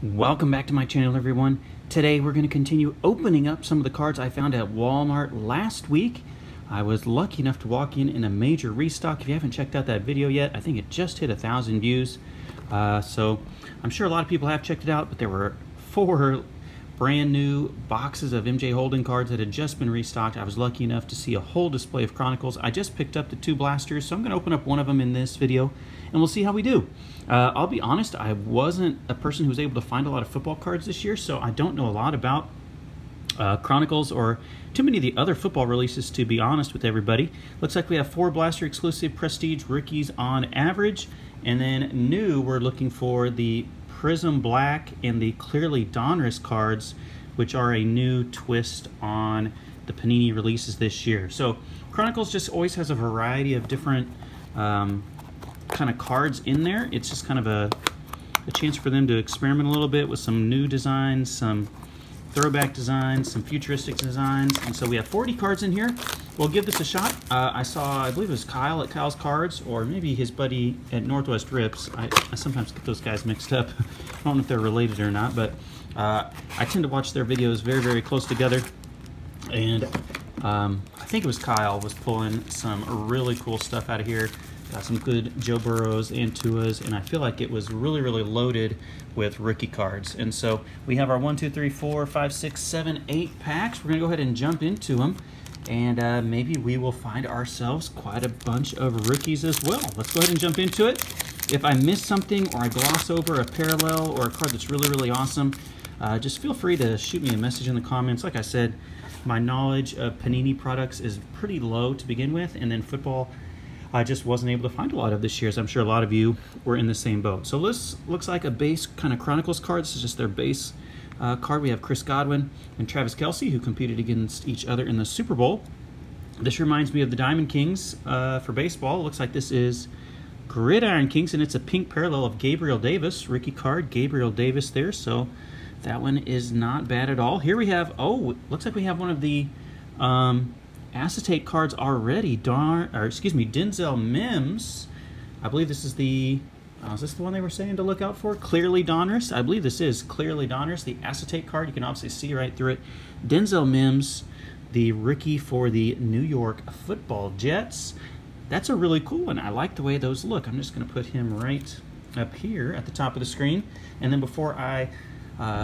Welcome back to my channel, everyone. Today we're going to continue opening up some of the cards I found at Walmart last week. I was lucky enough to walk in a major restock. If you haven't checked out that video yet, I think it just hit 1,000 views. So I'm sure a lot of people have checked it out, but there were 4 brand new boxes of MJ Holding cards that had just been restocked. I was lucky enough to see a whole display of Chronicles. I just picked up the 2 blasters, so I'm going to open up one of them in this video, and we'll see how we do. I'll be honest, I wasn't a person who was able to find a lot of football cards this year, so I don't know a lot about Chronicles or too many of the other football releases, to be honest with everybody. Looks like we have 4 blaster exclusive prestige rookies on average, and then new, we're looking for the Prism Black and the Clearly Donruss cards, which are a new twist on the Panini releases this year. So Chronicles just always has a variety of different kind of cards in there. It's just kind of a chance for them to experiment a little bit with some new designs, some throwback designs, some futuristic designs. And so we have 40 cards in here. We'll give this a shot. I believe it was Kyle at Kyle's Cards, or maybe his buddy at Northwest Rips. I sometimes get those guys mixed up. I don't know if they're related or not, but I tend to watch their videos very, very close together. And I think it was Kyle was pulling some really cool stuff out of here. Got some good Joe Burrows and Tuas, and I feel like it was really, really loaded with rookie cards. And so we have our 1, 2, 3, 4, 5, 6, 7, 8 packs. We're gonna go ahead and jump into them, and maybe we will find ourselves quite a bunch of rookies as well. Let's go ahead and jump into it. If I miss something or I gloss over a parallel or a card that's really, really awesome, just feel free to shoot me a message in the comments. Like I said, my knowledge of Panini products is pretty low to begin with, and then football I just wasn't able to find a lot of this year, as I'm sure a lot of you were in the same boat. So this looks like a base kind of Chronicles card. This is just their base card. We have Chris Godwin and Travis Kelce, who competed against each other in the Super Bowl. This reminds me of the Diamond Kings for baseball. It looks like this is Gridiron Kings, and it's a pink parallel of Gabriel Davis. Rookie card, Gabriel Davis there, so that one is not bad at all. Here we have, oh, looks like we have one of the acetate cards already. Denzel Mims. I believe this is the, is this the one they were saying to look out for? Clearly Donruss. I believe this is Clearly Donruss, the acetate card. You can obviously see right through it. Denzel Mims, the rookie for the New York Football Jets. That's a really cool one. I like the way those look. I'm just going to put him right up here at the top of the screen. And then before I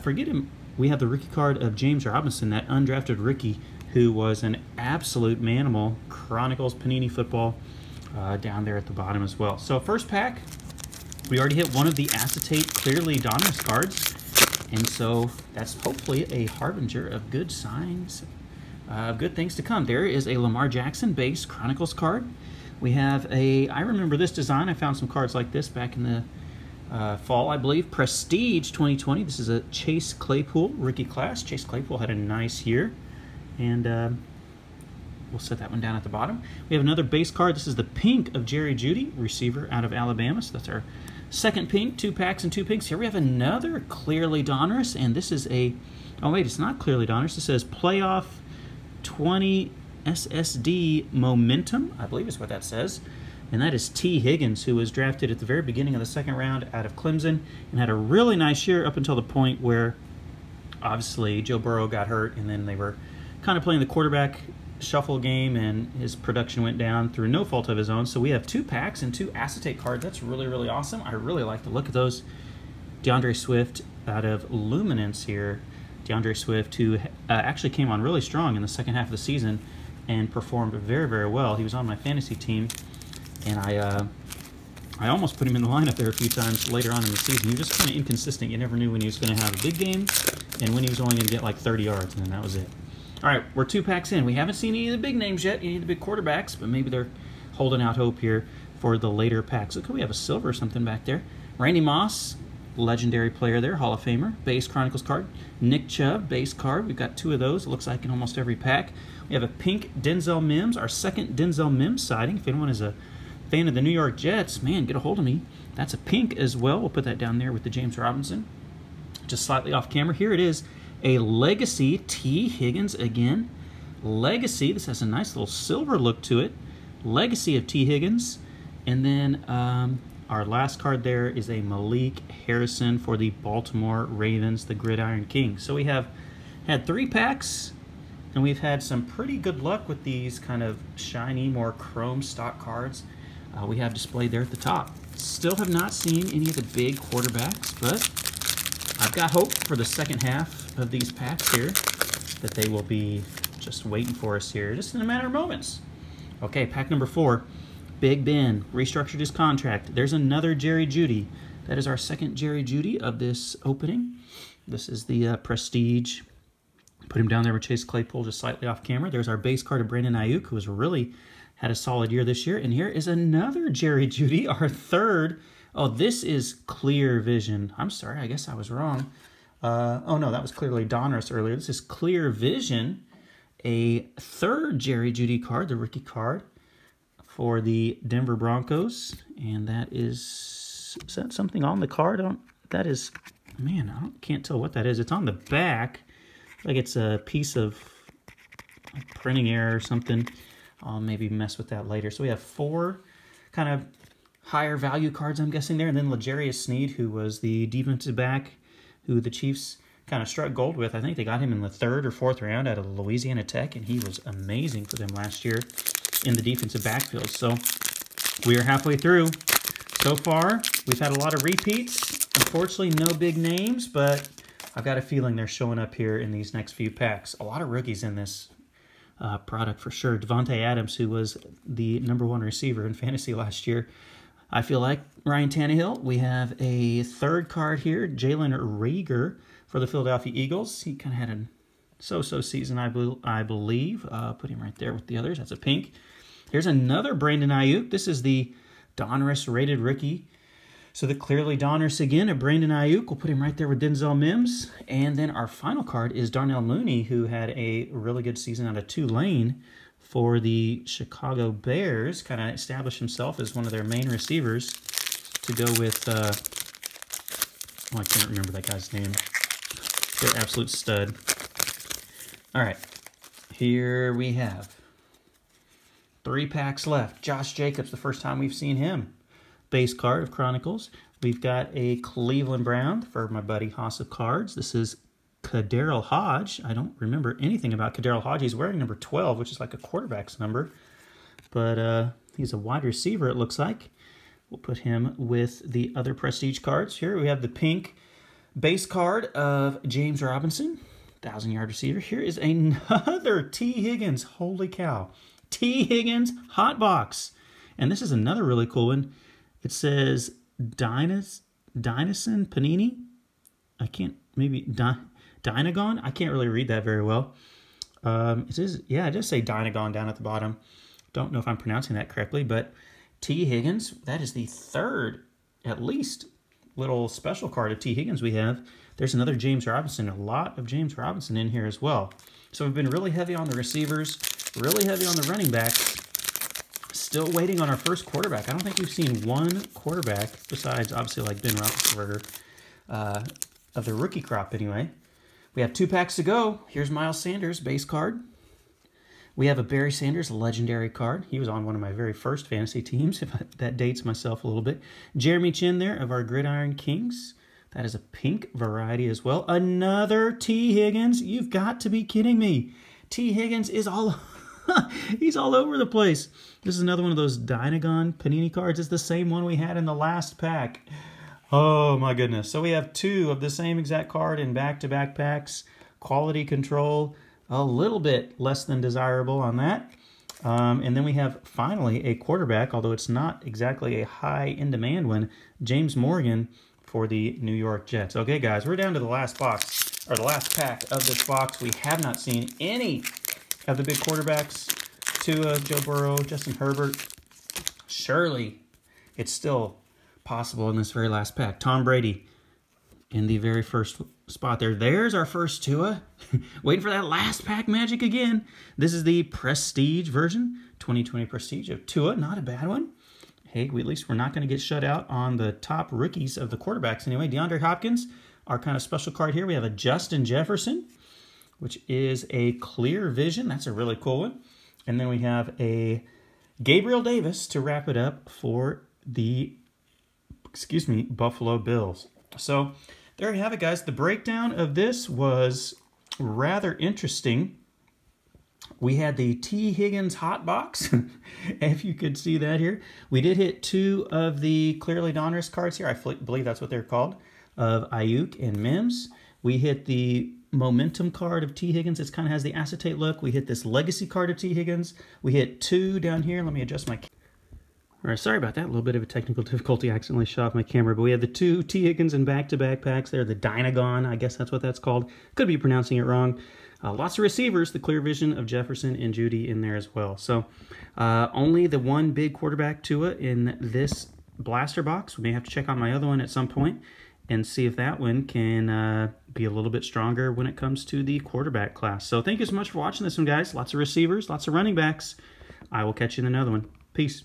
forget him, we have the rookie card of James Robinson, that undrafted rookie who was an absolute manimal. Chronicles Panini football down there at the bottom as well. So first pack, we already hit one of the acetate Clearly Donruss cards, and so that's hopefully a harbinger of good signs, good things to come. There is a Lamar Jackson base Chronicles card. We have I remember this design. I found some cards like this back in the fall, I believe. Prestige 2020. This is a Chase Claypool rookie class. Chase Claypool had a nice year. And we'll set that one down at the bottom. We have another base card. This is the pink of Jerry Jeudy, receiver out of Alabama. So that's our second pink, 2 packs and 2 pinks. Here we have another Clearly Donruss, and this is a, oh wait, it's not Clearly Donruss. It says Playoff 20 SSD Momentum, I believe is what that says. And that is T. Higgins, who was drafted at the very beginning of the 2nd round out of Clemson and had a really nice year up until the point where obviously Joe Burrow got hurt, and then they were kind of playing the quarterback shuffle game, and his production went down through no fault of his own. So we have 2 packs and 2 acetate cards. That's really, really awesome. I really like the look of those. DeAndre Swift out of Luminance here. DeAndre Swift, who actually came on really strong in the second half of the season and performed very, very well. He was on my fantasy team, and I almost put him in the lineup there a few times later on in the season. He was just kind of inconsistent. You never knew when he was going to have a big game and when he was only going to get like 30 yards, and then that was it. All right, we're 2 packs in. We haven't seen any of the big names yet, any of the big quarterbacks, but maybe they're holding out hope here for the later packs. Look, we have a silver or something back there. Randy Moss, legendary player there, Hall of Famer, base Chronicles card. Nick Chubb, base card. We've got 2 of those, it looks like, in almost every pack. We have a pink Denzel Mims, our second Denzel Mims sighting. If anyone is a fan of the New York Jets, man, get a hold of me. That's a pink as well. We'll put that down there with the James Robinson. Just slightly off camera. Here it is. A Legacy T. Higgins again. Legacy. This has a nice little silver look to it. Legacy of T. Higgins. And then our last card there is a Malik Harrison for the Baltimore Ravens, the Gridiron King. So we have had 3 packs, and we've had some pretty good luck with these kind of shiny, more chrome stock cards we have displayed there at the top. Still have not seen any of the big quarterbacks, but I've got hope for the second half of these packs here that they will be just waiting for us here just in a matter of moments. Okay, pack number 4. Big Ben restructured his contract. There's another Jerry Jeudy. That is our second Jerry Jeudy of this opening. This is the Prestige. Put him down there with Chase Claypool just slightly off camera. There's our base card of Brandon Ayuk, who has really had a solid year this year. And here is another Jerry Jeudy, our third. Oh, this is Clear Vision. I'm sorry, I guess I was wrong. Oh, no, that was clearly Donruss earlier. This is Clear Vision, a third Jerry Jeudy card, the rookie card for the Denver Broncos. And that is that something on the card? That is, man, can't tell what that is. It's on the back. Like it's a piece of printing error or something. I'll maybe mess with that later. So we have 4 kind of higher value cards, I'm guessing there. And then L'Jarius Sneed, who was the defensive back who the Chiefs kind of struck gold with. I think they got him in the 3rd or 4th round out of Louisiana Tech, and he was amazing for them last year in the defensive backfield. So we are halfway through. So far, we've had a lot of repeats. Unfortunately, no big names, but I've got a feeling they're showing up here in these next few packs. A lot of rookies in this product for sure. Devontae Adams, who was the #1 receiver in fantasy last year. I feel like Ryan Tannehill. We have a 3rd card here, Jalen Reagor for the Philadelphia Eagles. He kind of had a so-so season, I believe. Put him right there with the others. That's a pink. Here's another Brandon Ayuk. This is the Donruss rated rookie. So the clearly Donruss again, a Brandon Ayuk. We'll put him right there with Denzel Mims. And then our final card is Darnell Mooney, who had a really good season out of Tulane for the Chicago Bears. Kind of established himself as one of their main receivers to go with, I can't remember that guy's name. They're absolute stud. All right, here we have 3 packs left. Josh Jacobs, the first time we've seen him. Base card of Chronicles. We've got a Cleveland Brown for my buddy Haas of Cards. This is Kadarrell Hodge. I don't remember anything about Kadarrell Hodge. He's wearing number 12, which is like a quarterback's number. But he's a wide receiver, it looks like. We'll put him with the other Prestige cards. Here we have the pink base card of James Robinson, 1,000-yard receiver. Here is another T. Higgins. Holy cow. T. Higgins hot box. And this is another really cool one. It says Dynason Panini. I can't, maybe Dynagon. I can't really read that very well. It says, yeah, it does say Dynagon down at the bottom. Don't know if I'm pronouncing that correctly, but T. Higgins, that is the 3rd, at least, little special card of T. Higgins we have. There's another James Robinson, a lot of James Robinson in here as well. So we've been really heavy on the receivers, really heavy on the running backs. Still waiting on our first quarterback. I don't think we've seen one quarterback, besides obviously like Ben Roethlisberger, of the rookie crop anyway. We have 2 packs to go. Here's Miles Sanders, base card. We have a Barry Sanders legendary card. He was on one of my very first fantasy teams, if that dates myself a little bit. Jeremy Chin there of our Gridiron Kings. That is a pink variety as well. Another T. Higgins. You've got to be kidding me. T. Higgins is all... He's all over the place. This is another one of those Dynagon Panini cards. It's the same one we had in the last pack. Oh, my goodness. So we have 2 of the same exact card in back-to-back packs. Quality control, a little bit less than desirable on that. And then we have, finally, a quarterback, although it's not exactly a high-in-demand one, James Morgan for the New York Jets. Okay, guys, we're down to the last box, or the last pack of this box. We have not seen any of the big quarterbacks. Tua, Joe Burrow, Justin Herbert. Surely it's still possible in this very last pack. Tom Brady in the very first spot there. There's our first Tua. Waiting for that last pack magic again. This is the Prestige version, 2020 Prestige of Tua. Not a bad one. Hey, at least we're not going to get shut out on the top rookies of the quarterbacks anyway. DeAndre Hopkins, our kind of special card here. We have a Justin Jefferson, which is a Clear Vision. That's a really cool one. And then we have a Gabriel Davis to wrap it up for the excuse me, Buffalo Bills. So there you have it, guys. The breakdown of this was rather interesting. We had the T. Higgins hot box, if you could see that here. We did hit 2 of the Clearly Donruss cards here. I believe that's what they're called, of Ayuk and Mims. We hit the Momentum card of T. Higgins. It kind of has the acetate look. We hit this Legacy card of T. Higgins. We hit 2 down here. Let me adjust my... All right, sorry about that. A little bit of a technical difficulty. I accidentally shut off my camera. But we had the 2 T. Higgins in back-to-back packs there. The Dynagon, I guess that's what that's called. Could be pronouncing it wrong. Lots of receivers, the clear vision of Jefferson and Judy in there as well. So only the one big quarterback, Tua, in this blaster box. We may have to check on my other one at some point and see if that one can be a little bit stronger when it comes to the quarterback class. So thank you so much for watching this one, guys. Lots of receivers, lots of running backs. I will catch you in another one. Peace.